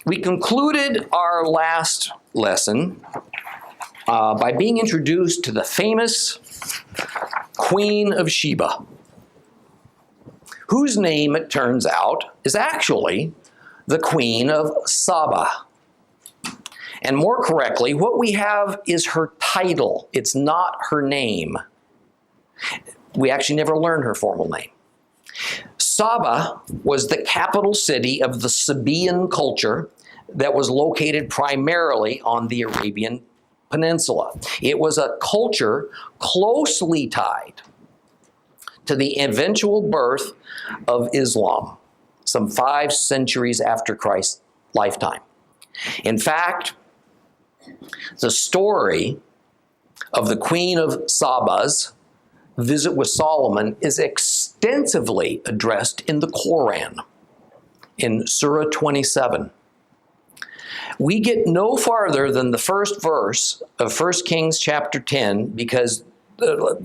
We concluded our last lesson by being introduced to the famous Queen of Sheba, whose name, it turns out, is actually the Queen of Sheba. And more correctly, what we have is her title. It's not her name. We actually never learned her formal name. Sheba was the capital city of the Sabaean culture that was located primarily on the Arabian Peninsula. It was a culture closely tied to the eventual birth of Islam, some 5 centuries after Christ's lifetime. In fact, the story of the Queen of Sheba's visit with Solomon is extensively addressed in the Quran, in Surah 27. We get no farther than the first verse of 1 Kings chapter 10 because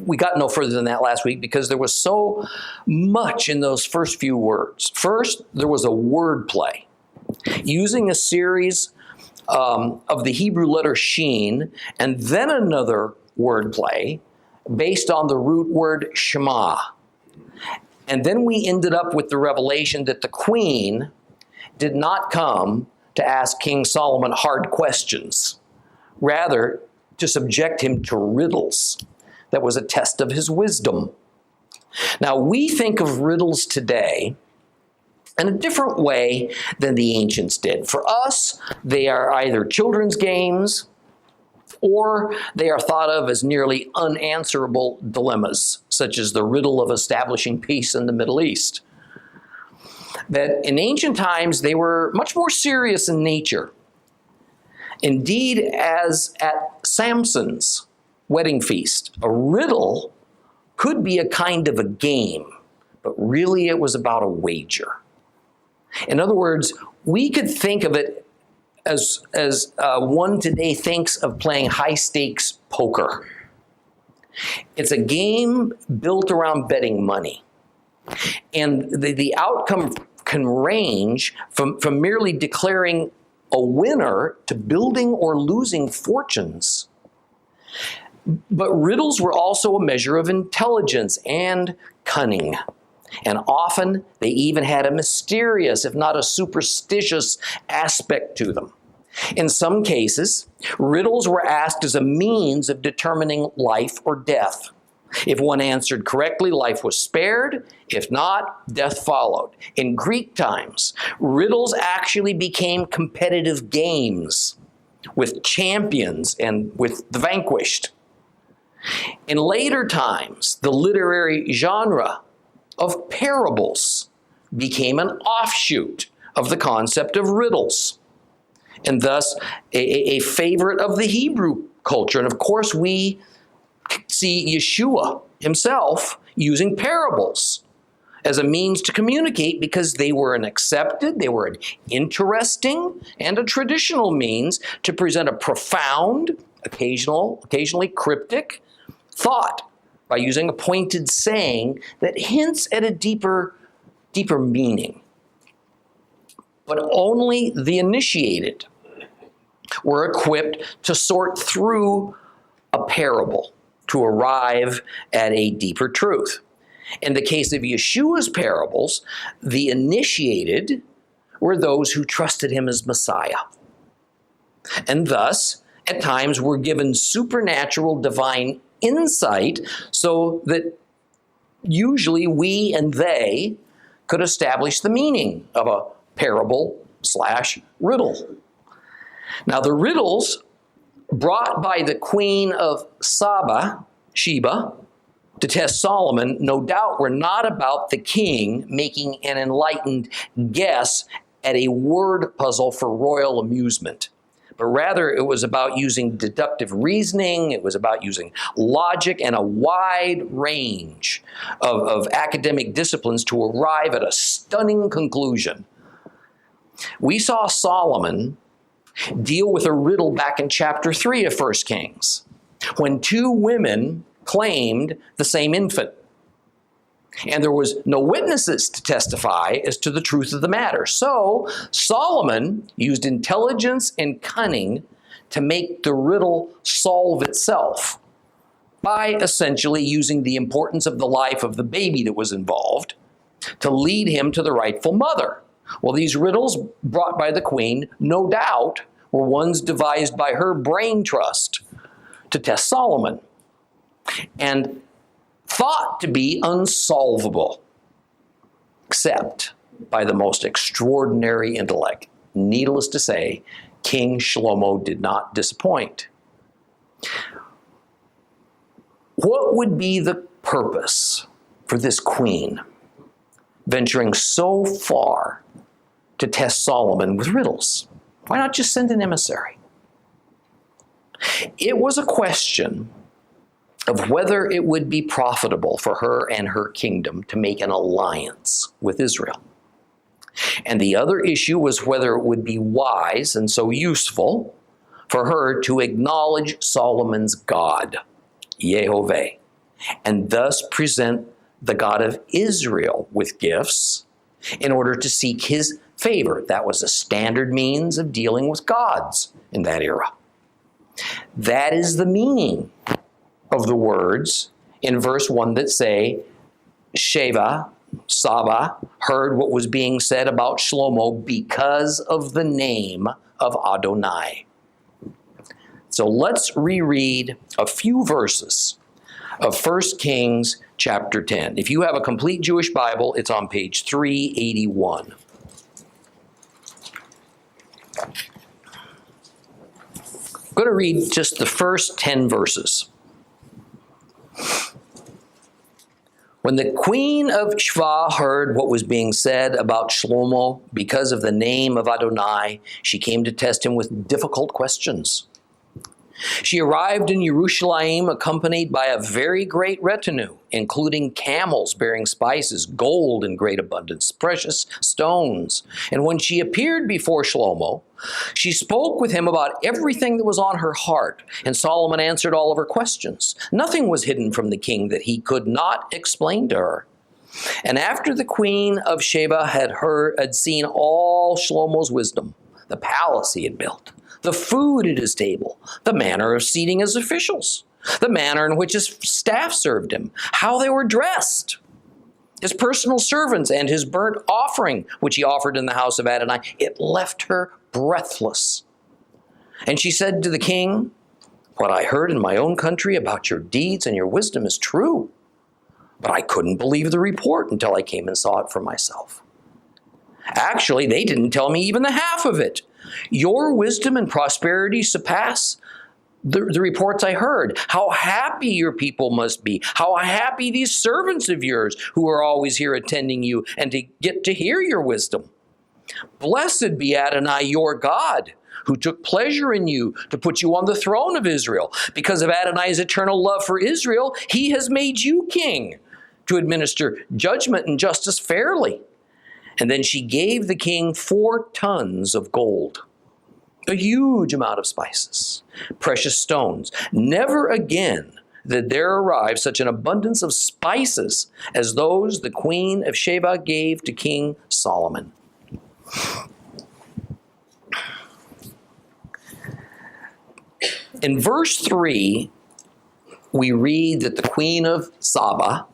we got no further than that last week because there was so much in those first few words. First, there was a word play using a series of the Hebrew letter Sheen, and then another word play based on the root word Shema. And then we ended up with the revelation that the queen did not come to ask King Solomon hard questions, rather to subject him to riddles. That was a test of his wisdom. Now, we think of riddles today in a different way than the ancients did. For us, they are either children's games or they are thought of as nearly unanswerable dilemmas, such as the riddle of establishing peace in the Middle East. That in ancient times, they were much more serious in nature. Indeed, as at Samson's wedding feast, a riddle could be a kind of a game, but really it was about a wager. In other words, we could think of it as one today thinks of playing high-stakes poker. It's a game built around betting money. And the outcome can range from merely declaring a winner to building or losing fortunes. But riddles were also a measure of intelligence and cunning. And often they even had a mysterious, if not a superstitious, aspect to them. In some cases, riddles were asked as a means of determining life or death. If one answered correctly, life was spared. If not, death followed. In Greek times, riddles actually became competitive games with champions and with the vanquished. In later times, the literary genre of parables became an offshoot of the concept of riddles, and thus a favorite of the Hebrew culture. And of course, we see Yeshua himself using parables as a means to communicate because they were an accepted, they were an interesting, and a traditional means to present a profound, occasionally cryptic thought by using a pointed saying that hints at a deeper meaning. But only the initiated were equipped to sort through a parable to arrive at a deeper truth. In the case of Yeshua's parables, the initiated were those who trusted him as Messiah, and thus, at times, were given supernatural divine insight so that usually we and they could establish the meaning of a parable/riddle. Now, the riddles brought by the Queen of Sheba, to test Solomon, no doubt were not about the king making an enlightened guess at a word puzzle for royal amusement. But rather, it was about using deductive reasoning, it was about using logic and a wide range of academic disciplines to arrive at a stunning conclusion. We saw Solomon deal with a riddle back in chapter 3 of 1 Kings, when 2 women claimed the same infant. and there was no witnesses to testify as to the truth of the matter. So Solomon used intelligence and cunning to make the riddle solve itself by essentially using the importance of the life of the baby that was involved to lead him to the rightful mother. Well, these riddles brought by the queen, no doubt, were ones devised by her brain trust to test Solomon, and thought to be unsolvable, except by the most extraordinary intellect. Needless to say, King Shlomo did not disappoint. What would be the purpose for this queen venturing so far to test Solomon with riddles? Why not just send an emissary? It was a question of whether it would be profitable for her and her kingdom to make an alliance with Israel. And the other issue was whether it would be wise and so useful for her to acknowledge Solomon's God, Yehovah, and thus present the God of Israel with gifts in order to seek his favor. That was a standard means of dealing with gods in that era. That is the meaning of the words in verse 1 that say, Saba heard what was being said about Shlomo because of the name of Adonai. So let's reread a few verses of 1 Kings chapter 10. If you have a complete Jewish Bible, it's on page 381. I'm going to read just the first 10 verses. When the Queen of Sheba heard what was being said about Shlomo because of the name of Adonai, she came to test him with difficult questions. She arrived in Jerusalem accompanied by a very great retinue, including camels bearing spices, gold in great abundance, precious stones. And when she appeared before Shlomo, she spoke with him about everything that was on her heart, and Solomon answered all of her questions. Nothing was hidden from the king that he could not explain to her. And after the Queen of Sheba had seen all Shlomo's wisdom, the palace he had built, the food at his table, the manner of seating his officials, the manner in which his staff served him, how they were dressed, his personal servants, and his burnt offering, which he offered in the house of Adonai, it left her breathless. And she said to the king, "What I heard in my own country about your deeds and your wisdom is true, but I couldn't believe the report until I came and saw it for myself. Actually, they didn't tell me even the half of it. Your wisdom and prosperity surpass the reports I heard. How happy your people must be. How happy these servants of yours who are always here attending you and to get to hear your wisdom. Blessed be Adonai, your God, who took pleasure in you to put you on the throne of Israel. Because of Adonai's eternal love for Israel, he has made you king to administer judgment and justice fairly." And then she gave the king 4 tons of gold, a huge amount of spices, precious stones. Never again did there arrive such an abundance of spices as those the Queen of Sheba gave to King Solomon. In verse 3, we read that the Queen of Sheba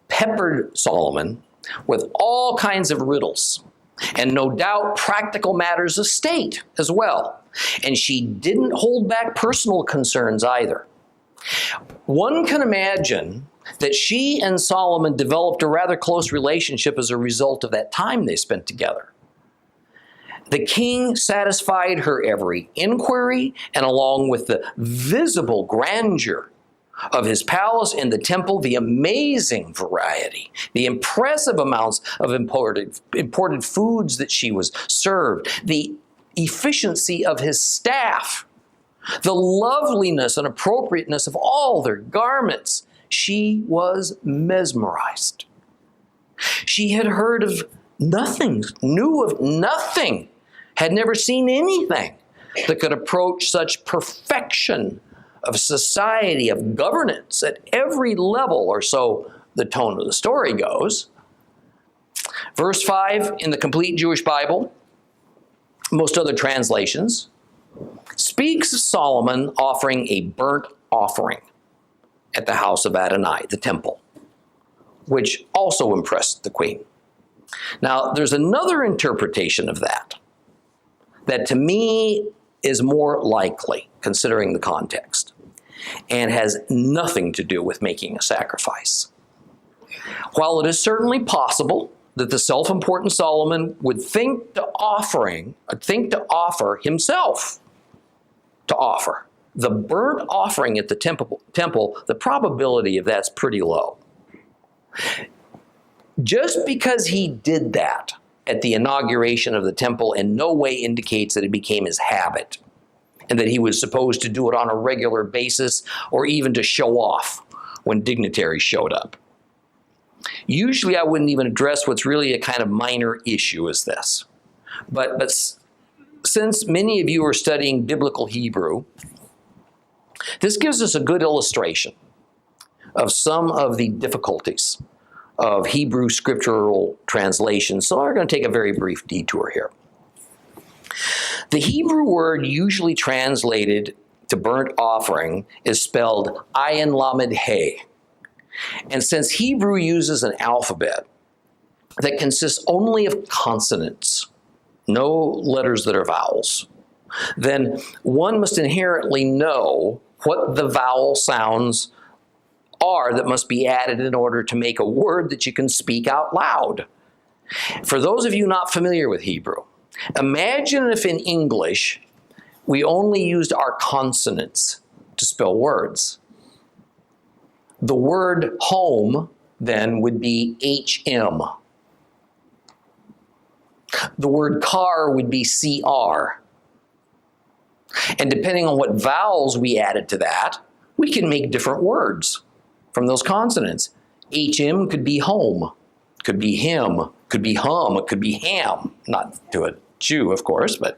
peppered Solomon with all kinds of riddles, and no doubt practical matters of state as well. And she didn't hold back personal concerns either. One can imagine that she and Solomon developed a rather close relationship as a result of that time they spent together. The king satisfied her every inquiry, and along with the visible grandeur of his palace and the temple, the amazing variety, the impressive amounts of imported foods that she was served, the efficiency of his staff, the loveliness and appropriateness of all their garments, she was mesmerized. She had heard of nothing, knew of nothing, had never seen anything that could approach such perfection of society, of governance at every level, or so the tone of the story goes. Verse 5 in the complete Jewish Bible, most other translations, speaks of Solomon offering a burnt offering at the house of Adonai, the temple, which also impressed the queen. Now, there's another interpretation of that to me is more likely, considering the context, and has nothing to do with making a sacrifice. While it is certainly possible that the self-important Solomon would think to offer himself to offer the burnt offering at the temple, the probability of that's pretty low. Just because he did that at the inauguration of the temple in no way indicates that it became his habit and that he was supposed to do it on a regular basis or even to show off when dignitaries showed up. Usually I wouldn't even address what's really a kind of minor issue as this. But since many of you are studying biblical Hebrew, this gives us a good illustration of some of the difficulties of Hebrew scriptural translation. So we're going to take a very brief detour here. The Hebrew word usually translated to burnt offering is spelled ayin lamed he. And since Hebrew uses an alphabet that consists only of consonants, no letters that are vowels, then one must inherently know what the vowel sounds are that must be added in order to make a word that you can speak out loud. For those of you not familiar with Hebrew, imagine if in English we only used our consonants to spell words. The word home then would be HM. The word car would be CR. And depending on what vowels we added to that, we can make different words from those consonants. HM could be home, could be him, could be hum, it could be ham. Not to a Jew, of course, but...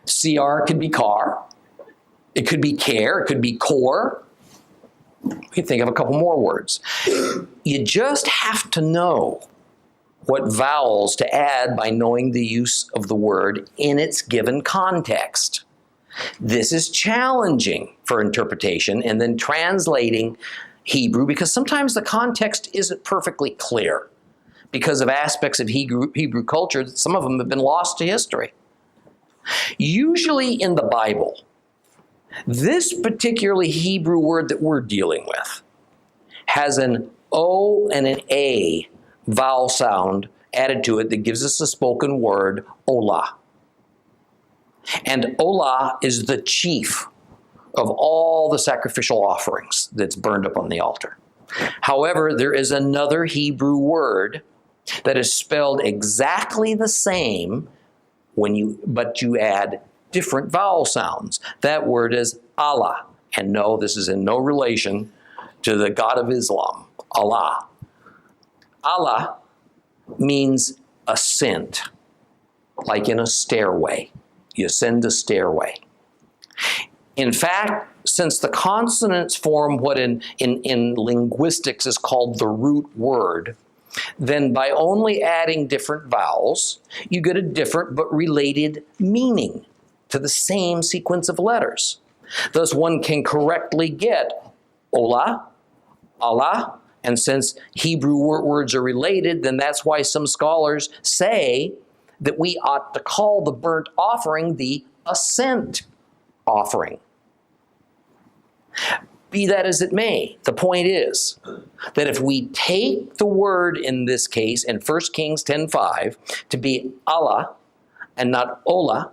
CR could be car. It could be care. It could be core. We can think of a couple more words. You just have to know what vowels to add by knowing the use of the word in its given context. This is challenging for interpretation and then translating Hebrew because sometimes the context isn't perfectly clear because of aspects of Hebrew culture that some of them have been lost to history. Usually in the Bible, this particularly Hebrew word that we're dealing with has an O and an A vowel sound added to it that gives us a spoken word, Olah. And Olah is the chief of all the sacrificial offerings that's burned up on the altar. However, there is another Hebrew word that is spelled exactly the same but you add different vowel sounds. That word is Allah. And no, this is in no relation to the God of Islam, Allah. Allah means ascent, like in a stairway. You ascend a stairway. In fact, since the consonants form what in linguistics is called the root word, then by only adding different vowels, you get a different but related meaning to the same sequence of letters. Thus, one can correctly get Olah, Allah, and since Hebrew words are related, then that's why some scholars say that we ought to call the burnt offering the ascent offering. Be that as it may, the point is that if we take the word in this case in 1 Kings 10:5 to be Allah and not Olah,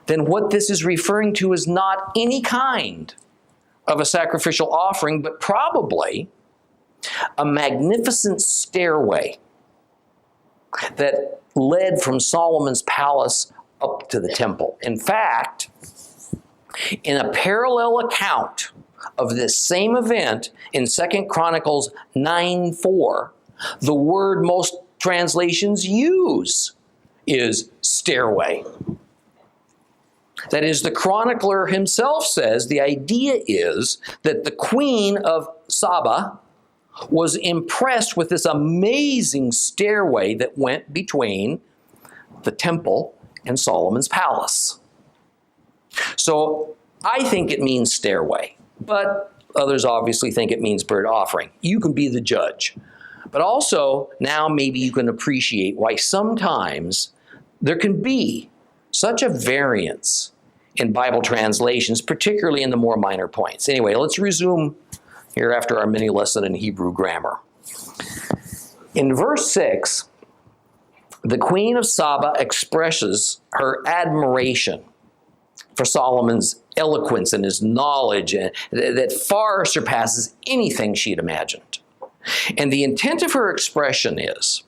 then what this is referring to is not any kind of a sacrificial offering, but probably a magnificent stairway that led from Solomon's palace up to the temple. In fact, in a parallel account of this same event in 2 Chronicles 9:4, the word most translations use is stairway. That is, the chronicler himself says the idea is that the Queen of Sheba was impressed with this amazing stairway that went between the temple and Solomon's palace. So I think it means stairway, but others obviously think it means burnt offering. You can be the judge. But also, now maybe you can appreciate why sometimes there can be such a variance in Bible translations, particularly in the more minor points. Anyway, let's resume here after our mini lesson in Hebrew grammar. In verse 6, the Queen of Sheba expresses her admiration for Solomon's eloquence and his knowledge that far surpasses anything she had imagined. And the intent of her expression is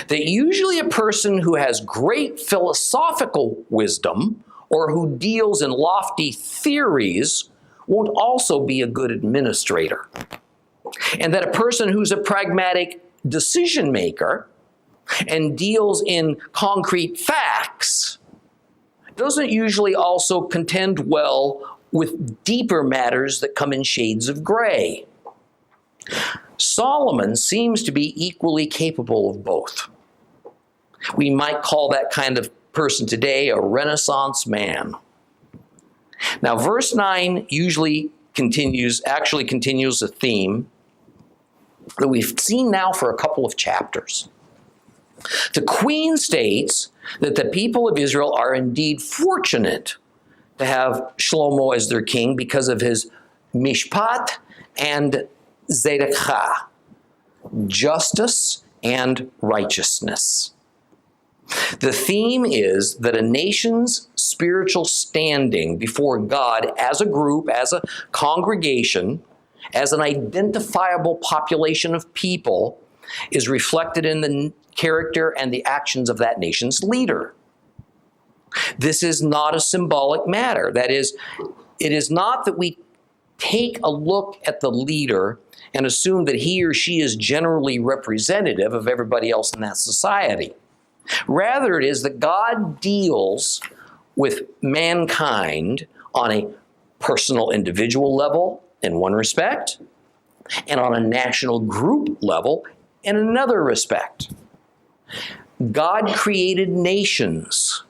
that usually a person who has great philosophical wisdom or who deals in lofty theories won't also be a good administrator. And that a person who's a pragmatic decision maker and deals in concrete facts doesn't usually also contend well with deeper matters that come in shades of gray. Solomon seems to be equally capable of both. We might call that kind of person today a Renaissance man. Now, verse 9 continues a theme that we've seen now for a couple of chapters. The queen states that the people of Israel are indeed fortunate to have Shlomo as their king because of his mishpat and zedekah, justice and righteousness. The theme is that a nation's spiritual standing before God as a group, as a congregation, as an identifiable population of people is reflected in the character and the actions of that nation's leader. This is not a symbolic matter. That is, it is not that we take a look at the leader and assume that he or she is generally representative of everybody else in that society. Rather, it is that God deals with mankind on a personal individual level in one respect, and on a national group level in another respect. God created nations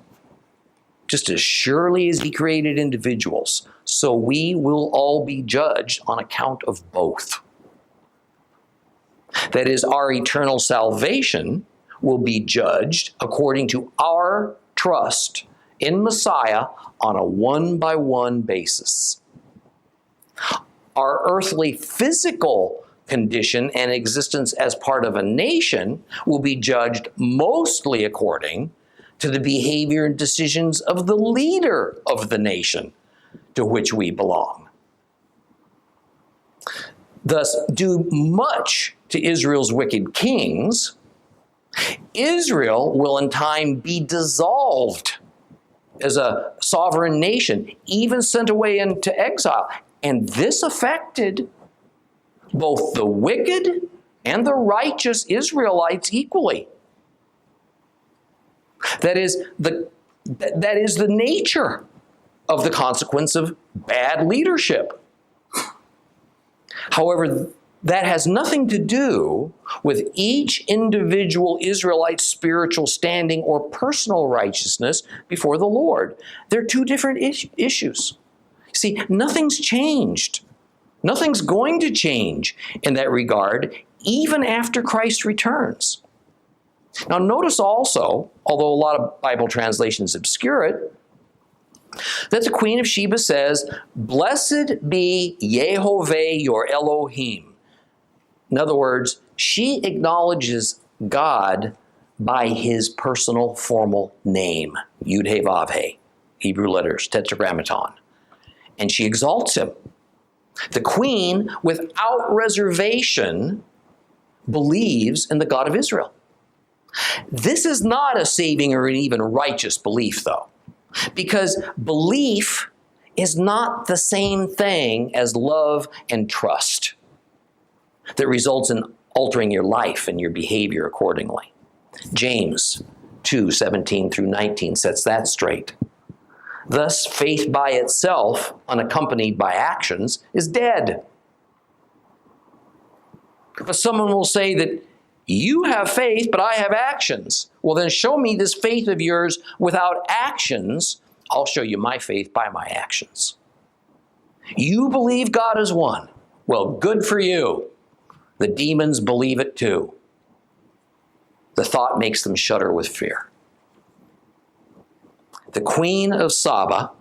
just as surely as he created individuals, so we will all be judged on account of both. That is, our eternal salvation will be judged according to our trust in Messiah on a one-by-one basis. Our earthly physical condition and existence as part of a nation will be judged mostly according to the behavior and decisions of the leader of the nation to which we belong. Thus, due much to Israel's wicked kings, Israel will in time be dissolved as a sovereign nation, even sent away into exile. And this affected both the wicked and the righteous Israelites equally. That is the nature of the consequence of bad leadership. However, that has nothing to do with each individual Israelite's spiritual standing or personal righteousness before the Lord. They're two different issues. See, nothing's changed. Nothing's going to change in that regard, even after Christ returns. Now, notice also, although a lot of Bible translations obscure it, that the Queen of Sheba says, "Blessed be Yehovah your Elohim." In other words, she acknowledges God by his personal formal name, Yud-He-Vav-He, Hebrew letters, Tetragrammaton. And she exalts him. The queen, without reservation, believes in the God of Israel. This is not a saving or an even righteous belief, though, because belief is not the same thing as love and trust that results in altering your life and your behavior accordingly. James 2:17 through 19 sets that straight. Thus, faith by itself, unaccompanied by actions, is dead. But someone will say that you have faith, but I have actions. Well, then show me this faith of yours without actions. I'll show you my faith by my actions. You believe God is one. Well, good for you. The demons believe it too. The thought makes them shudder with fear. The Queen of Sheba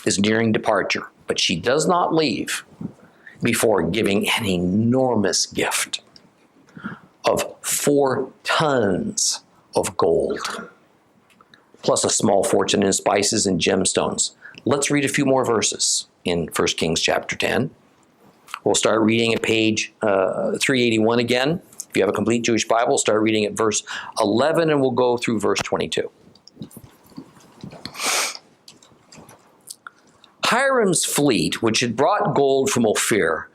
is nearing departure, but she does not leave before giving an enormous gift of 4 tons of gold, plus a small fortune in spices and gemstones. Let's read a few more verses in 1 Kings chapter 10. We'll start reading at page 381 again. If you have a complete Jewish Bible, start reading at verse 11, and we'll go through verse 22. Hiram's fleet, which had brought gold from Ophir,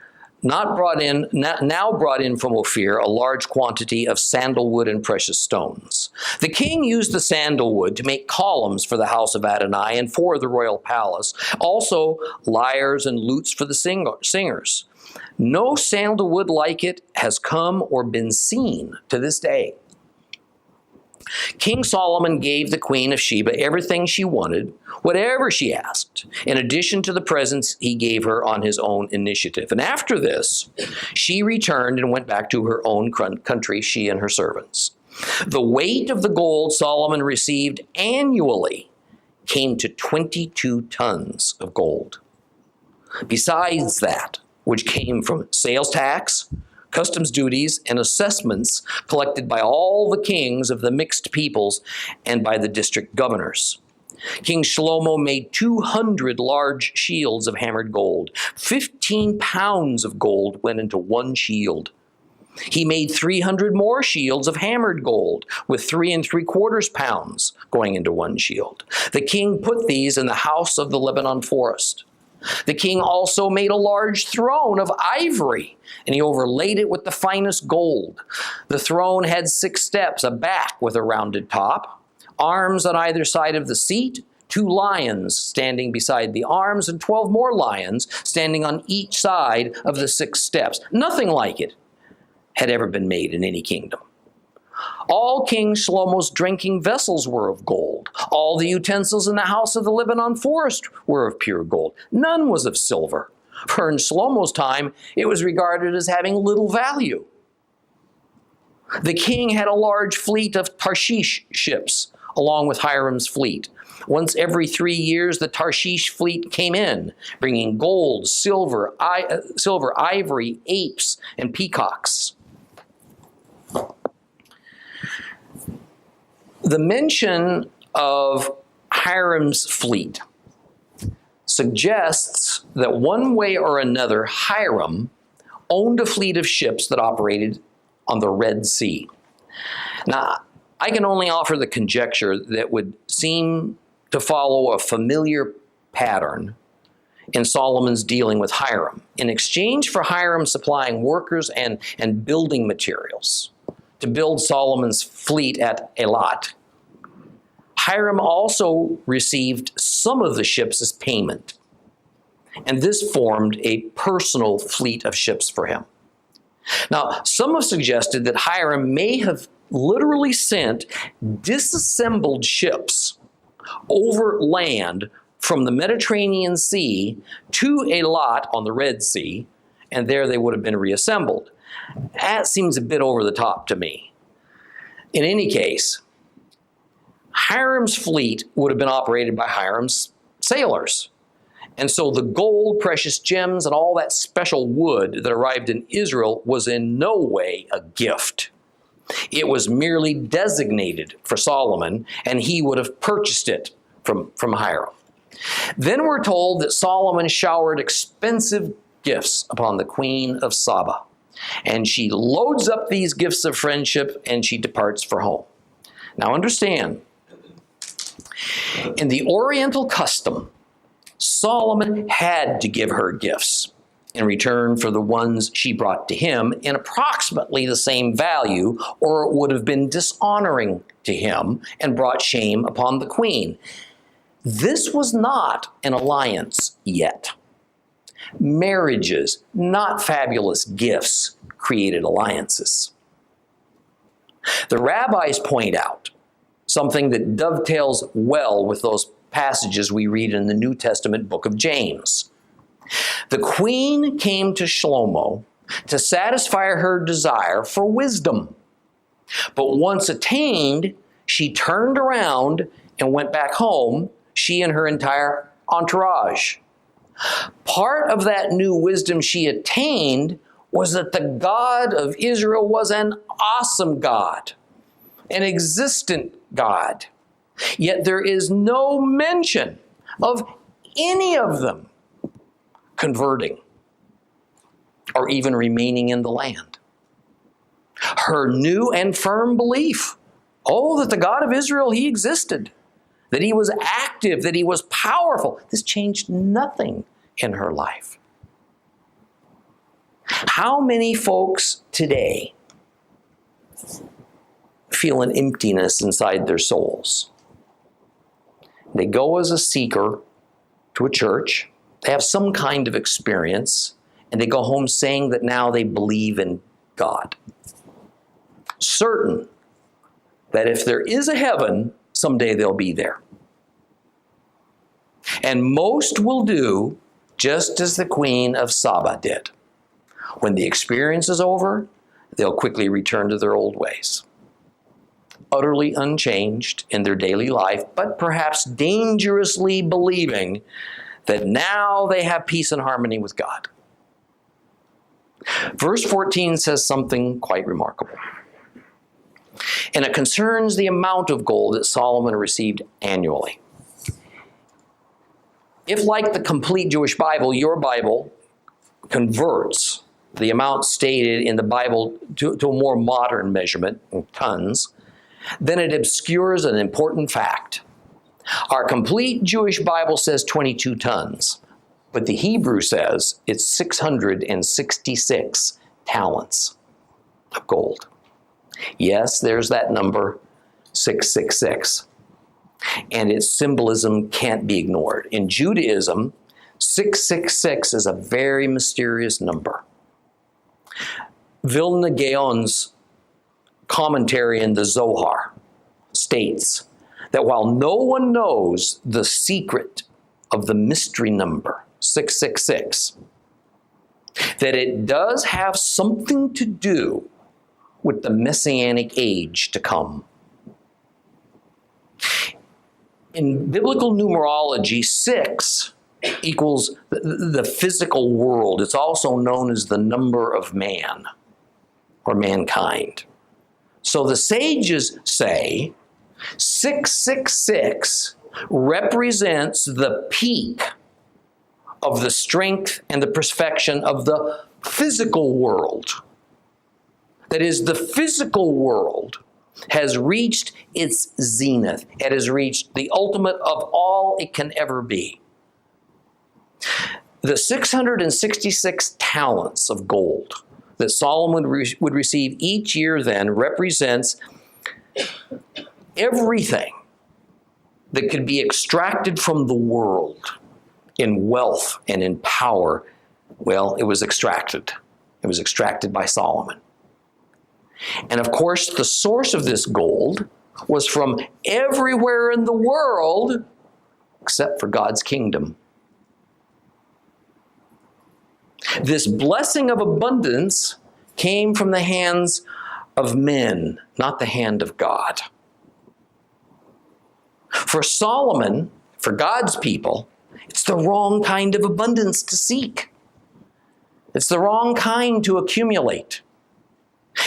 now brought in from Ophir a large quantity of sandalwood and precious stones. The king used the sandalwood to make columns for the house of Adonai and for the royal palace, also lyres and lutes for the singers. No sandalwood like it has come or been seen to this day. King Solomon gave the Queen of Sheba everything she wanted, whatever she asked, in addition to the presents he gave her on his own initiative. And after this, she returned and went back to her own country, she and her servants. The weight of the gold Solomon received annually came to 22 tons of gold. Besides that, which came from sales tax, customs duties, and assessments collected by all the kings of the mixed peoples and by the district governors. King Shlomo made 200 large shields of hammered gold. 15 pounds of gold went into one shield. He made 300 more shields of hammered gold, with 3 3/4 pounds going into one shield. The king put these in the house of the Lebanon forest. The king also made a large throne of ivory, and he overlaid it with the finest gold. The throne had 6 steps, a back with a rounded top, arms on either side of the seat, 2 lions standing beside the arms, and 12 more lions standing on each side of the 6 steps. Nothing like it had ever been made in any kingdom. All King Shlomo's drinking vessels were of gold. All the utensils in the house of the Lebanon forest were of pure gold. None was of silver, for in Shlomo's time it was regarded as having little value. The king had a large fleet of Tarshish ships, along with Hiram's fleet. Once every 3 years, the Tarshish fleet came in, bringing gold, silver, ivory, apes, and peacocks. The mention of Hiram's fleet suggests that one way or another, Hiram owned a fleet of ships that operated on the Red Sea. Now, I can only offer the conjecture that would seem to follow a familiar pattern in Solomon's dealing with Hiram. In exchange for Hiram supplying workers and building materials to build Solomon's fleet at Eilat, Hiram also received some of the ships as payment, and this formed a personal fleet of ships for him. Now, some have suggested that Hiram may have literally sent disassembled ships over land from the Mediterranean Sea to Eilat on the Red Sea, and there they would have been reassembled. That seems a bit over the top to me. In any case, Hiram's fleet would have been operated by Hiram's sailors. And so the gold, precious gems, and all that special wood that arrived in Israel was in no way a gift. It was merely designated for Solomon, and he would have purchased it from Hiram. Then we're told that Solomon showered expensive gifts upon the Queen of Sheba, and she loads up these gifts of friendship and she departs for home. Now understand, in the Oriental custom, Solomon had to give her gifts in return for the ones she brought to him in approximately the same value, or it would have been dishonoring to him and brought shame upon the queen. This was not an alliance yet. Marriages, not fabulous gifts, created alliances. The rabbis point out something that dovetails well with those passages we read in the New Testament book of James. The queen came to Shlomo to satisfy her desire for wisdom. But once attained, she turned around and went back home, she and her entire entourage. Part of that new wisdom she attained was that the God of Israel was an awesome God, an existent God. Yet there is no mention of any of them converting or even remaining in the land. Her new and firm belief, that the God of Israel, he existed, that he was active, that he was powerful, this changed nothing in her life. How many folks today feel an emptiness inside their souls? They go as a seeker to a church, they have some kind of experience, and they go home saying that now they believe in God. Certain that if there is a heaven, someday they'll be there. And most will do just as the Queen of Sheba did. When the experience is over, they'll quickly return to their old ways. Utterly unchanged in their daily life, but perhaps dangerously believing that now they have peace and harmony with God. Verse 14 says something quite remarkable. And it concerns the amount of gold that Solomon received annually. If, like the complete Jewish Bible, your Bible converts the amount stated in the Bible to a more modern measurement, in tons, then it obscures an important fact. Our complete Jewish Bible says 22 tons, but the Hebrew says it's 666 talents of gold. Yes, there's that number, 666. And its symbolism can't be ignored. In Judaism, 666 is a very mysterious number. Vilna Gaon's commentary in the Zohar states that while no one knows the secret of the mystery number, 666, that it does have something to do with the Messianic age to come. In biblical numerology, 6 equals the physical world. It's also known as the number of man or mankind. So the sages say 666 represents the peak of the strength and the perfection of the physical world. That is, the physical world has reached its zenith. It has reached the ultimate of all it can ever be. The 666 talents of gold that Solomon would receive each year then represents everything that could be extracted from the world in wealth and in power. Well, it was extracted. It was extracted by Solomon. And of course, the source of this gold was from everywhere in the world except for God's kingdom. This blessing of abundance came from the hands of men, not the hand of God. For Solomon, for God's people, it's the wrong kind of abundance to seek. It's the wrong kind to accumulate.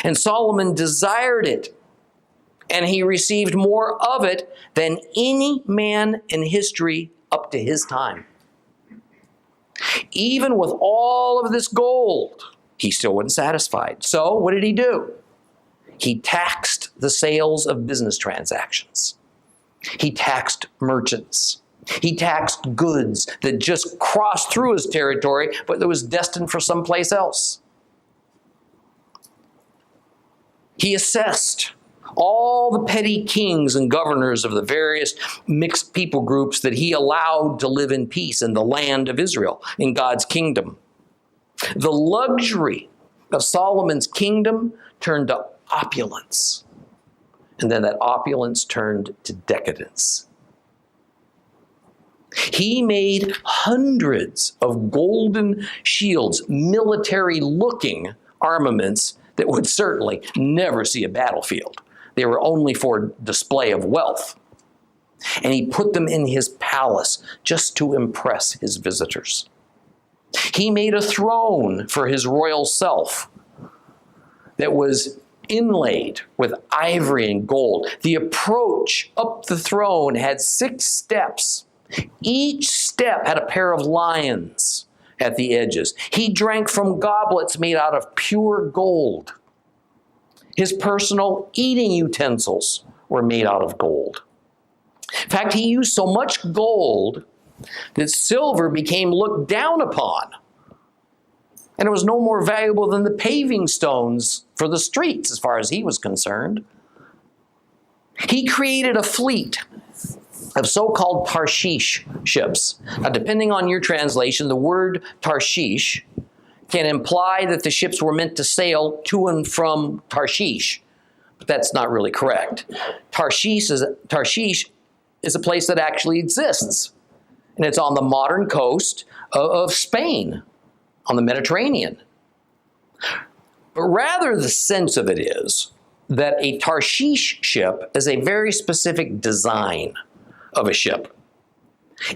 And Solomon desired it, and he received more of it than any man in history up to his time. Even with all of this gold, he still wasn't satisfied. So what did he do? He taxed the sales of business transactions. He taxed merchants. He taxed goods that just crossed through his territory, but that was destined for someplace else. He assessed All the petty kings and governors of the various mixed people groups that he allowed to live in peace in the land of Israel, in God's kingdom. The luxury of Solomon's kingdom turned to opulence. And then that opulence turned to decadence. He made hundreds of golden shields, military-looking armaments that would certainly never see a battlefield. They were only for display of wealth. And he put them in his palace just to impress his visitors. He made a throne for his royal self that was inlaid with ivory and gold. The approach up the throne had 6 steps. Each step had a pair of lions at the edges. He drank from goblets made out of pure gold. His personal eating utensils were made out of gold. In fact, he used so much gold that silver became looked down upon. And it was no more valuable than the paving stones for the streets, as far as he was concerned. He created a fleet of so-called Tarshish ships. Now, depending on your translation, the word Tarshish can imply that the ships were meant to sail to and from Tarshish, but that's not really correct. Tarshish is a place that actually exists, and it's on the modern coast of Spain, on the Mediterranean. But rather, the sense of it is that a Tarshish ship is a very specific design of a ship.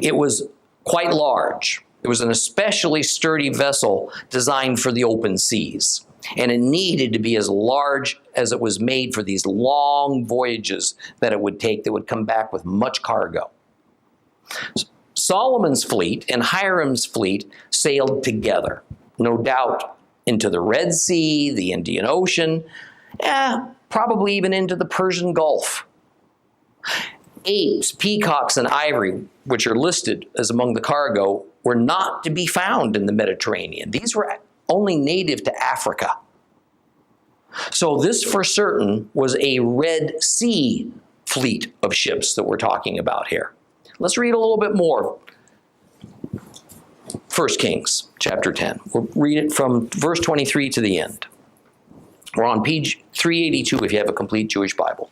It was quite large. It was an especially sturdy vessel designed for the open seas. And it needed to be as large as it was made for these long voyages that it would take that would come back with much cargo. Solomon's fleet and Hiram's fleet sailed together, no doubt into the Red Sea, the Indian Ocean, probably even into the Persian Gulf. Apes, peacocks, and ivory, which are listed as among the cargo, were not to be found in the Mediterranean. These were only native to Africa. So this for certain was a Red Sea fleet of ships that we're talking about here. Let's read a little bit more. 1 Kings chapter 10. We'll read it from verse 23 to the end. We're on page 382 if you have a complete Jewish Bible.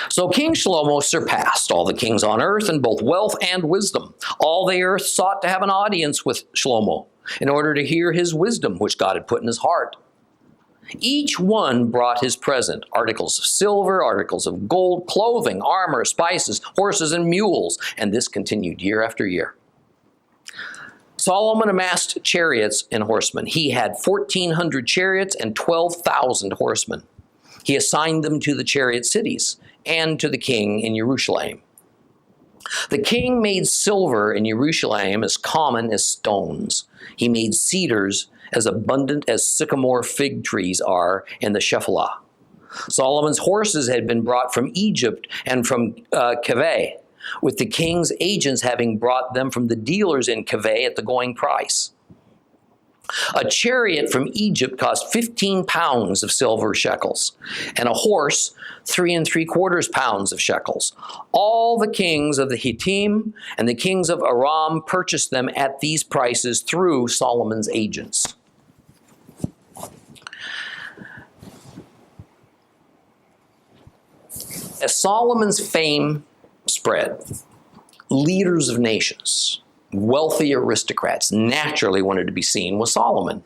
So King Shlomo surpassed all the kings on earth in both wealth and wisdom. All the earth sought to have an audience with Shlomo in order to hear his wisdom, which God had put in his heart. Each one brought his present, articles of silver, articles of gold, clothing, armor, spices, horses, and mules, and this continued year after year. Solomon amassed chariots and horsemen. He had 1,400 chariots and 12,000 horsemen. He assigned them to the chariot cities and to the king in Jerusalem. The king made silver in Jerusalem as common as stones. He made cedars as abundant as sycamore fig trees are in the Shephelah. Solomon's horses had been brought from Egypt and from Keveh, with the king's agents having brought them from the dealers in Keveh at the going price. A chariot from Egypt cost 15 pounds of silver shekels, and a horse 3 3/4 pounds of shekels. All the kings of the Hittim and the kings of Aram purchased them at these prices through Solomon's agents. As Solomon's fame spread, leaders of nations, wealthy aristocrats naturally wanted to be seen with Solomon.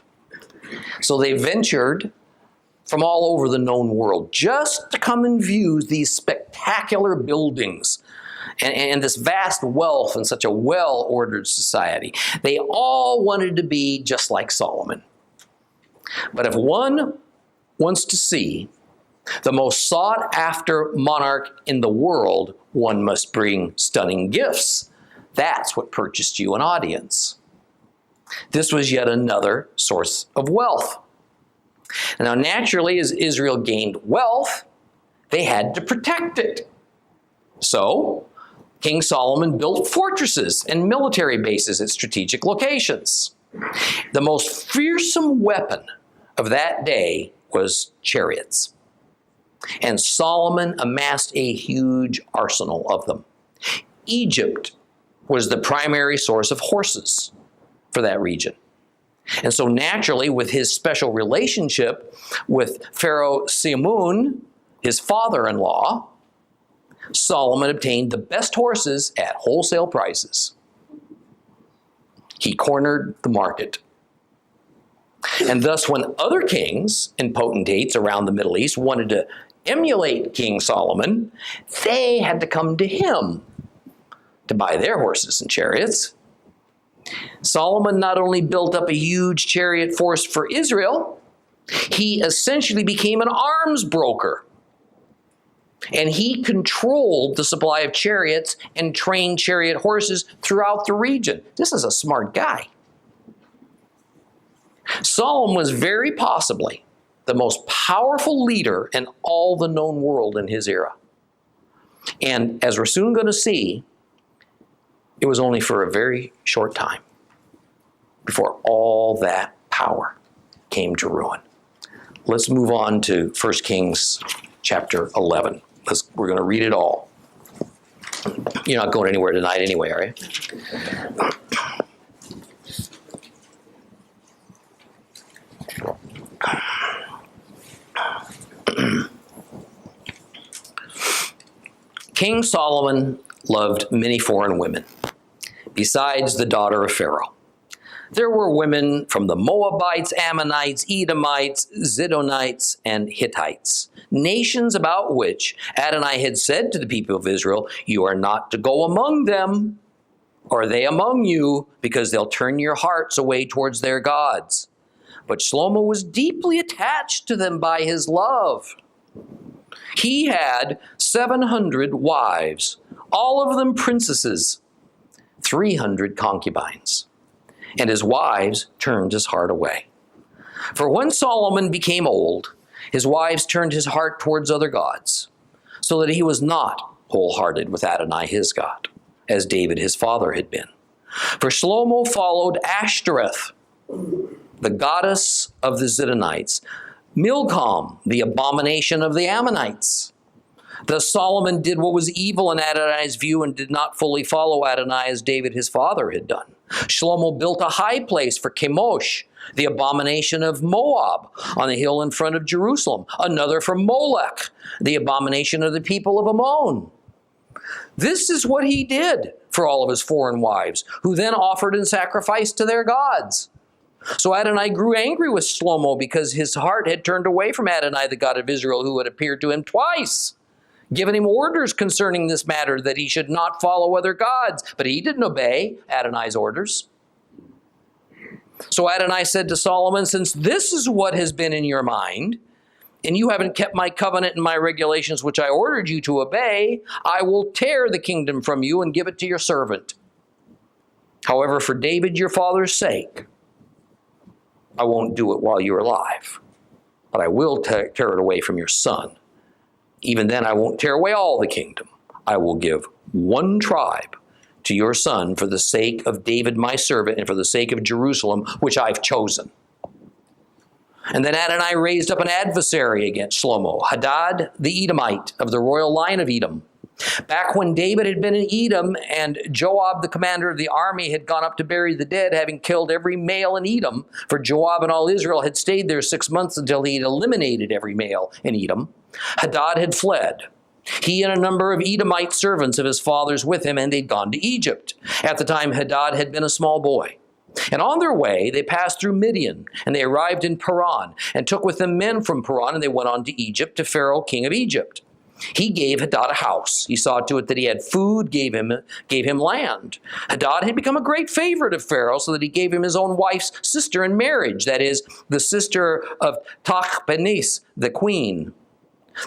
So they ventured from all over the known world just to come and view these spectacular buildings and this vast wealth in such a well-ordered society. They all wanted to be just like Solomon. But if one wants to see the most sought-after monarch in the world, one must bring stunning gifts. That's what purchased you an audience. This was yet another source of wealth. Now, naturally, as Israel gained wealth, they had to protect it. So, King Solomon built fortresses and military bases at strategic locations. The most fearsome weapon of that day was chariots. And Solomon amassed a huge arsenal of them. Egypt was the primary source of horses for that region. And so naturally, with his special relationship with Pharaoh Simun, his father-in-law, Solomon obtained the best horses at wholesale prices. He cornered the market. And thus, when other kings and potentates around the Middle East wanted to emulate King Solomon, they had to come to him to buy their horses and chariots. Solomon not only built up a huge chariot force for Israel, he essentially became an arms broker. And he controlled the supply of chariots and trained chariot horses throughout the region. This is a smart guy. Solomon was very possibly the most powerful leader in all the known world in his era. And as we're soon going to see, it was only for a very short time before all that power came to ruin. Let's move on to 1 Kings chapter 11. We're going to read it all. You're not going anywhere tonight anyway, are you? King Solomon loved many foreign women, besides the daughter of Pharaoh. There were women from the Moabites, Ammonites, Edomites, Zidonites, and Hittites, nations about which Adonai had said to the people of Israel, "You are not to go among them, or they among you, because they'll turn your hearts away towards their gods." But Shlomo was deeply attached to them by his love. He had 700 wives, all of them princesses, 300 concubines. And his wives turned his heart away. For when Solomon became old, his wives turned his heart towards other gods, so that he was not wholehearted with Adonai his God, as David his father had been. For Shlomo followed Ashtoreth, the goddess of the Zidonites, Milcom, the abomination of the Ammonites. Thus Solomon did what was evil in Adonai's view and did not fully follow Adonai as David his father had done. Shlomo built a high place for Chemosh, the abomination of Moab, on the hill in front of Jerusalem. Another for Molech, the abomination of the people of Ammon. This is what he did for all of his foreign wives, who then offered and sacrificed to their gods. So Adonai grew angry with Shlomo because his heart had turned away from Adonai, the God of Israel, who had appeared to him twice, given him orders concerning this matter, that he should not follow other gods. But he didn't obey Adonai's orders. So Adonai said to Solomon, "Since this is what has been in your mind, and you haven't kept my covenant and my regulations which I ordered you to obey, I will tear the kingdom from you and give it to your servant. However, for David your father's sake, I won't do it while you're alive, but I will tear it away from your son. Even then I won't tear away all the kingdom. I will give one tribe to your son for the sake of David my servant and for the sake of Jerusalem, which I've chosen." And then Adonai raised up an adversary against Shlomo, Hadad the Edomite of the royal line of Edom. Back when David had been in Edom and Joab, the commander of the army, had gone up to bury the dead, having killed every male in Edom, for Joab and all Israel had stayed there 6 months until he had eliminated every male in Edom, Hadad had fled. He and a number of Edomite servants of his father's with him, and they'd gone to Egypt. At the time, Hadad had been a small boy. And on their way, they passed through Midian, and they arrived in Paran, and took with them men from Paran, and they went on to Egypt, to Pharaoh, king of Egypt. He gave Hadad a house. He saw to it that he had food, gave him land. Hadad had become a great favorite of Pharaoh, so that he gave him his own wife's sister in marriage, that is, the sister of Tachpenes, the queen.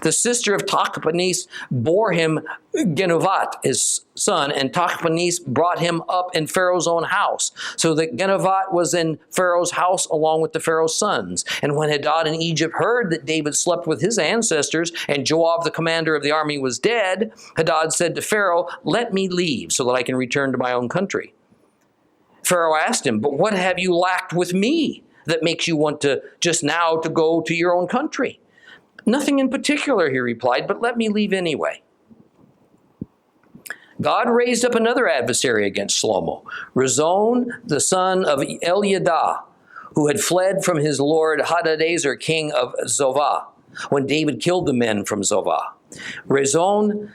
The sister of Tachpenes bore him Genovat, his son, and Tachpenes brought him up in Pharaoh's own house. So that Genovat was in Pharaoh's house along with the Pharaoh's sons. And when Hadad in Egypt heard that David slept with his ancestors and Joab, the commander of the army, was dead, Hadad said to Pharaoh, "Let me leave so that I can return to my own country." Pharaoh asked him, "But what have you lacked with me that makes you want to just now to go to your own country?" "Nothing in particular," he replied, "but let me leave anyway." God raised up another adversary against Shlomo, Rezon, the son of Eliadah, who had fled from his lord Hadadezer, king of Zovah, when David killed the men from Zovah. Rezon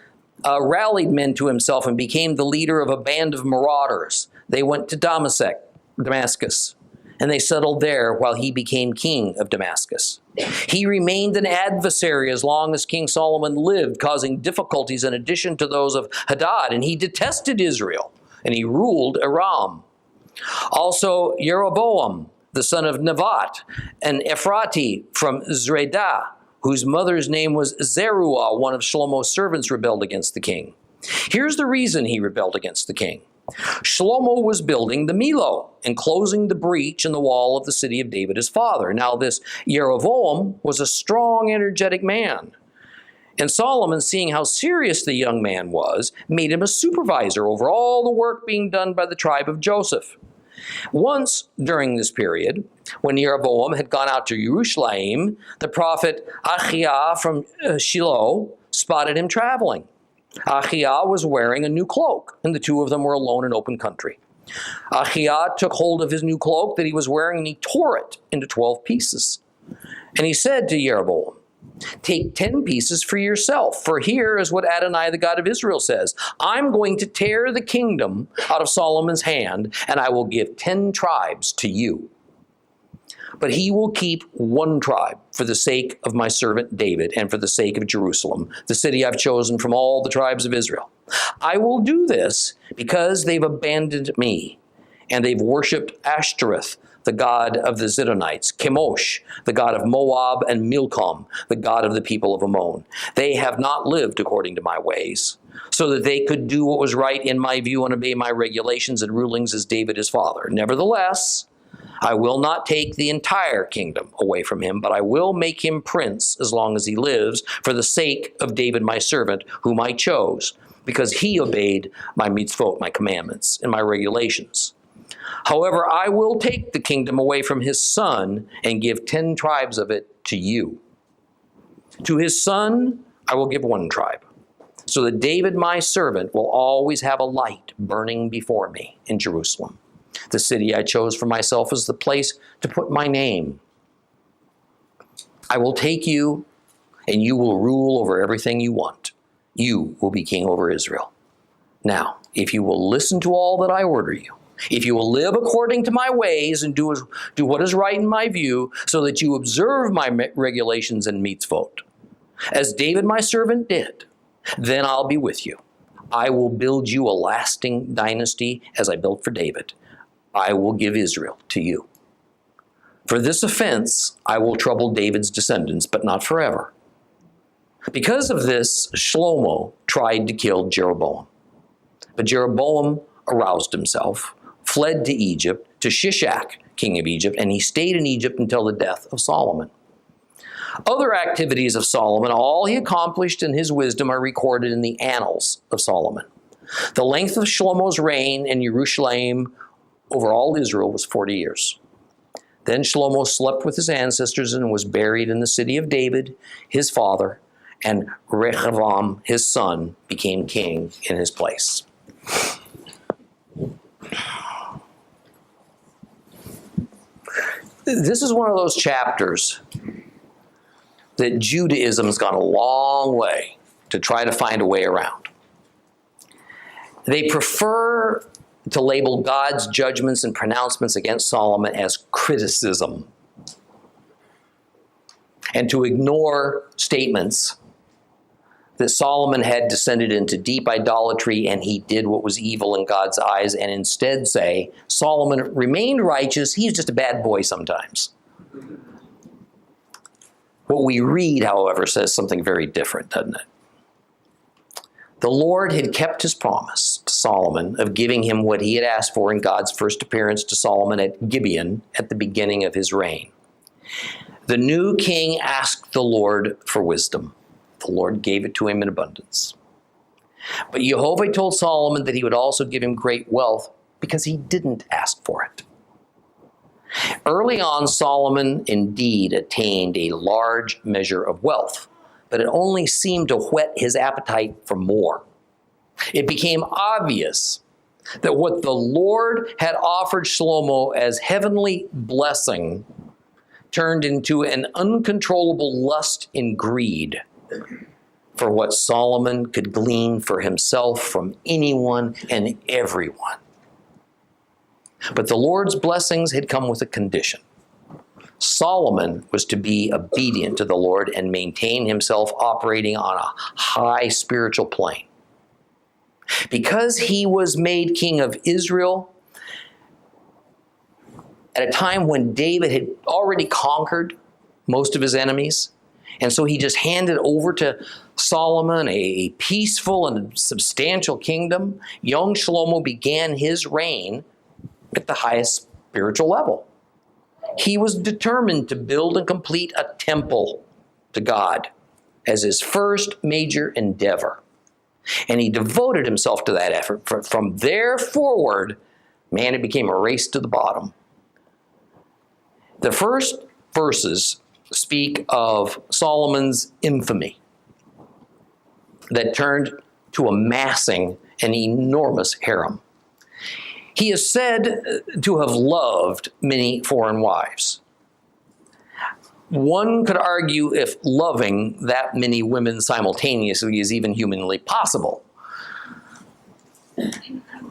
rallied men to himself and became the leader of a band of marauders. They went to Damascus, and they settled there while he became king of Damascus. He remained an adversary as long as King Solomon lived, causing difficulties in addition to those of Hadad, and he detested Israel, and he ruled Aram. Also, Jeroboam, the son of Nevat, an Ephrati from Zredah, whose mother's name was Zeruah, one of Shlomo's servants, rebelled against the king. Here's the reason he rebelled against the king. Shlomo was building the Millo and closing the breach in the wall of the city of David, his father. Now this Jeroboam was a strong, energetic man. And Solomon, seeing how serious the young man was, made him a supervisor over all the work being done by the tribe of Joseph. Once during this period, when Jeroboam had gone out to Jerusalem, the prophet Achiah from Shiloh spotted him traveling. Achiah was wearing a new cloak, and the two of them were alone in open country. Achiah took hold of his new cloak that he was wearing, and he tore it into 12 pieces. And he said to Jeroboam, "Take 10 pieces for yourself, for here is what Adonai, the God of Israel, says. I'm going to tear the kingdom out of Solomon's hand, and I will give 10 tribes to you. But he will keep one tribe for the sake of my servant David and for the sake of Jerusalem, the city I've chosen from all the tribes of Israel. I will do this because they've abandoned me, and they've worshipped Ashtoreth, the god of the Zidonites, Chemosh, the god of Moab, and Milcom, the god of the people of Ammon. They have not lived according to my ways, so that they could do what was right in my view and obey my regulations and rulings as David his father. Nevertheless, I will not take the entire kingdom away from him, but I will make him prince as long as he lives, for the sake of David my servant, whom I chose, because he obeyed my mitzvot, my commandments, and my regulations. However, I will take the kingdom away from his son and give 10 tribes of it to you. To his son I will give 1 tribe, so that David my servant will always have a light burning before me in Jerusalem, the city I chose for myself as the place to put my name. I will take you, and you will rule over everything you want. You will be king over Israel. Now, if you will listen to all that I order you, if you will live according to my ways and do what is right in my view, so that you observe my regulations and mitzvot, as David my servant did, then I'll be with you. I will build you a lasting dynasty as I built for David. I will give Israel to you. For this offense, I will trouble David's descendants, but not forever." Because of this, Shlomo tried to kill Jeroboam. But Jeroboam aroused himself, fled to Egypt, to Shishak, king of Egypt, and he stayed in Egypt until the death of Solomon. Other activities of Solomon, all he accomplished in his wisdom, are recorded in the annals of Solomon. The length of Shlomo's reign in Jerusalem over all Israel was 40 years. Then Shlomo slept with his ancestors and was buried in the city of David, his father, and Rehoboam, his son, became king in his place. This is one of those chapters that Judaism has gone a long way to try to find a way around. They prefer to label God's judgments and pronouncements against Solomon as criticism, and to ignore statements that Solomon had descended into deep idolatry and he did what was evil in God's eyes, and instead say Solomon remained righteous, he's just a bad boy sometimes. What we read, however, says something very different, doesn't it? The Lord had kept his promise to Solomon of giving him what he had asked for in God's first appearance to Solomon at Gibeon at the beginning of his reign. The new king asked the Lord for wisdom. The Lord gave it to him in abundance. But Jehovah told Solomon that he would also give him great wealth, because he didn't ask for it. Early on, Solomon indeed attained a large measure of wealth, but it only seemed to whet his appetite for more. It became obvious that what the Lord had offered Shlomo as heavenly blessing turned into an uncontrollable lust and greed for what Solomon could glean for himself from anyone and everyone. But the Lord's blessings had come with a condition. Solomon was to be obedient to the Lord and maintain himself operating on a high spiritual plane. Because he was made king of Israel at a time when David had already conquered most of his enemies, and so he just handed over to Solomon a peaceful and substantial kingdom, young Shlomo began his reign at the highest spiritual level. He was determined to build and complete a temple to God as his first major endeavor. And he devoted himself to that effort. From there forward, man, it became a race to the bottom. The first verses speak of Solomon's infamy that turned to amassing an enormous harem. He is said to have loved many foreign wives. One could argue if loving that many women simultaneously is even humanly possible.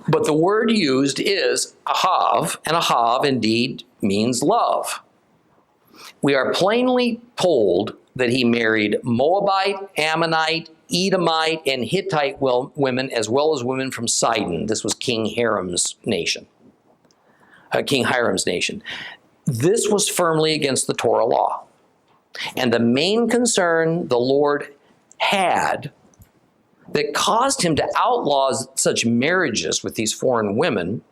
But the word used is ahav, and ahav indeed means love. We are plainly told that he married Moabite, Ammonite, Edomite, and Hittite women, as well as women from Sidon. This was King Hiram's nation. This was firmly against the Torah law. And the main concern the Lord had that caused him to outlaw such marriages with these foreign women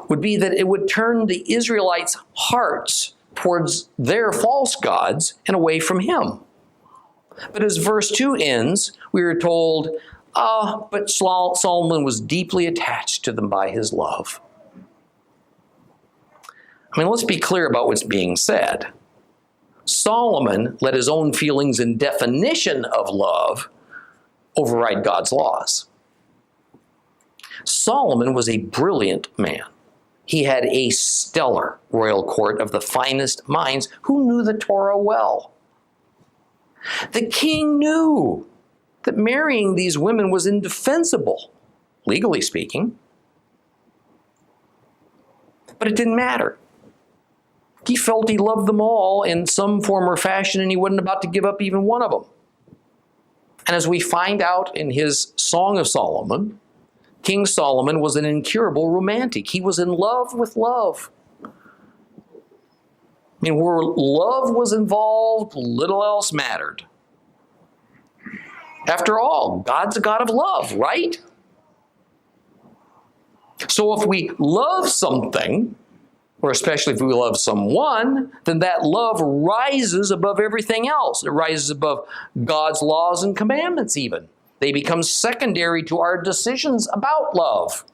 would be that it would turn the Israelites' hearts towards their false gods and away from him. But as verse 2 ends, we are told, but Solomon was deeply attached to them by his love. I mean, let's be clear about what's being said. Solomon let his own feelings and definition of love override God's laws. Solomon was a brilliant man. He had a stellar royal court of the finest minds who knew the Torah well. The king knew that marrying these women was indefensible, legally speaking. But it didn't matter. He felt he loved them all in some form or fashion, and he wasn't about to give up even one of them. And as we find out in his Song of Solomon, King Solomon was an incurable romantic. He was in love with love. I mean, where love was involved, little else mattered. After all, God's a God of love, right? So if we love something, or especially if we love someone, then that love rises above everything else. It rises above God's laws and commandments even. They become secondary to our decisions about love.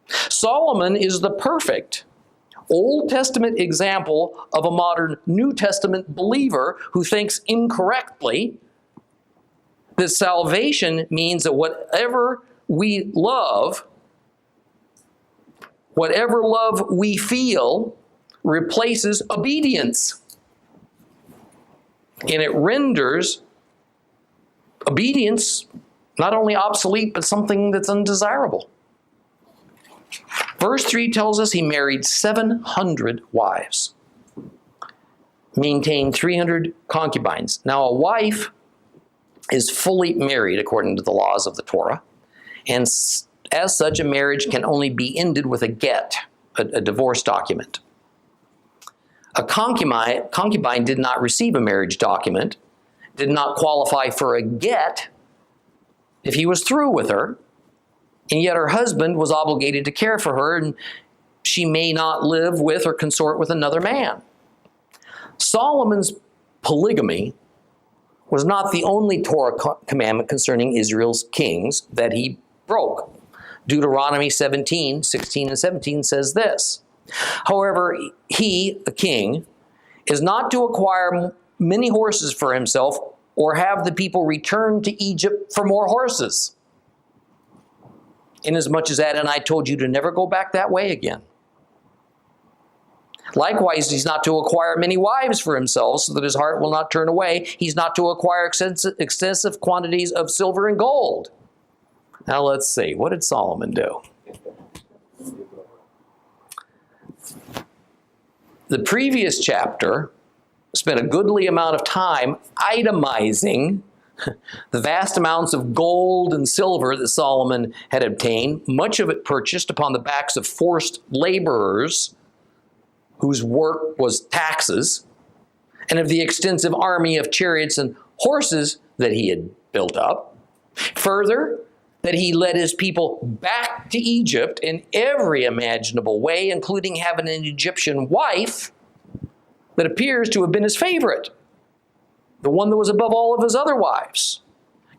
Solomon is the perfect Old Testament example of a modern New Testament believer who thinks incorrectly that salvation means that whatever we love, whatever love we feel, replaces obedience. And it renders obedience not only obsolete, but something that's undesirable. Verse 3 tells us he married 700 wives, maintained 300 concubines. Now, a wife is fully married according to the laws of the Torah, and as such, a marriage can only be ended with a get, a divorce document. A concubine did not receive a marriage document, did not qualify for a get if he was through with her, and yet her husband was obligated to care for her, and she may not live with or consort with another man. Solomon's polygamy was not the only Torah commandment concerning Israel's kings that he broke. Deuteronomy 17, 16 and 17 says this. However, he, the king, is not to acquire many horses for himself or have the people return to Egypt for more horses. Inasmuch as Adonai told you to never go back that way again. Likewise, he's not to acquire many wives for himself so that his heart will not turn away. He's not to acquire excessive quantities of silver and gold. Now let's see, what did Solomon do? The previous chapter spent a goodly amount of time itemizing the vast amounts of gold and silver that Solomon had obtained, much of it purchased upon the backs of forced laborers whose work was taxes, and of the extensive army of chariots and horses that he had built up. Further, that he led his people back to Egypt in every imaginable way, including having an Egyptian wife that appears to have been his favorite, the one that was above all of his other wives,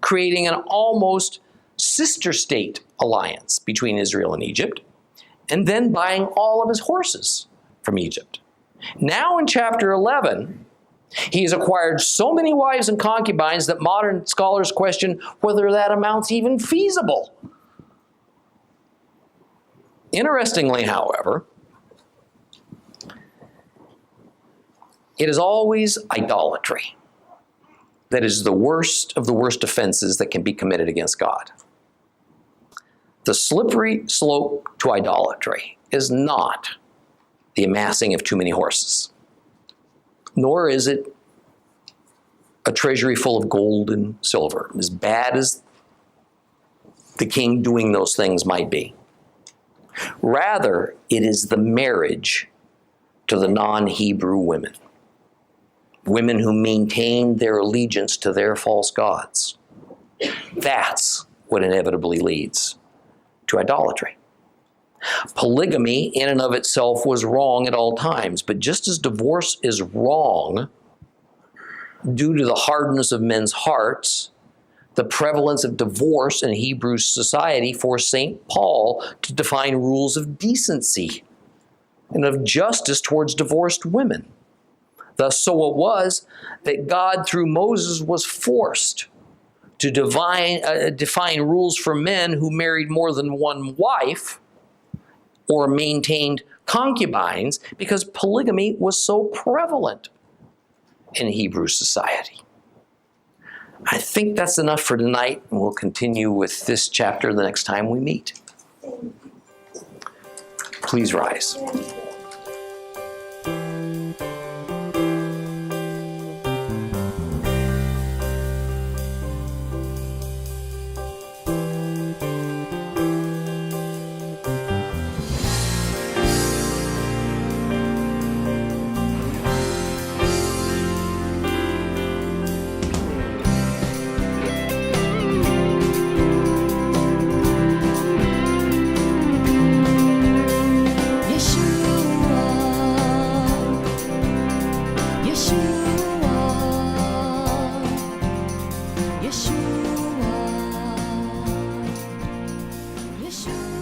creating an almost sister state alliance between Israel and Egypt, and then buying all of his horses from Egypt. Now in chapter 11, he has acquired so many wives and concubines that modern scholars question whether that amount's even feasible. Interestingly, however, it is always idolatry that is the worst of the worst offenses that can be committed against God. The slippery slope to idolatry is not the amassing of too many horses, nor is it a treasury full of gold and silver, as bad as the king doing those things might be. Rather, it is the marriage to the non-Hebrew women, women who maintain their allegiance to their false gods. That's what inevitably leads to idolatry. Polygamy in and of itself was wrong at all times, but just as divorce is wrong due to the hardness of men's hearts, the prevalence of divorce in Hebrew society forced St. Paul to define rules of decency and of justice towards divorced women. Thus, so it was that God, through Moses, was forced to define rules for men who married more than one wife or maintained concubines, because polygamy was so prevalent in Hebrew society. I think that's enough for tonight, and we'll continue with this chapter the next time we meet. Please rise. Yeshua.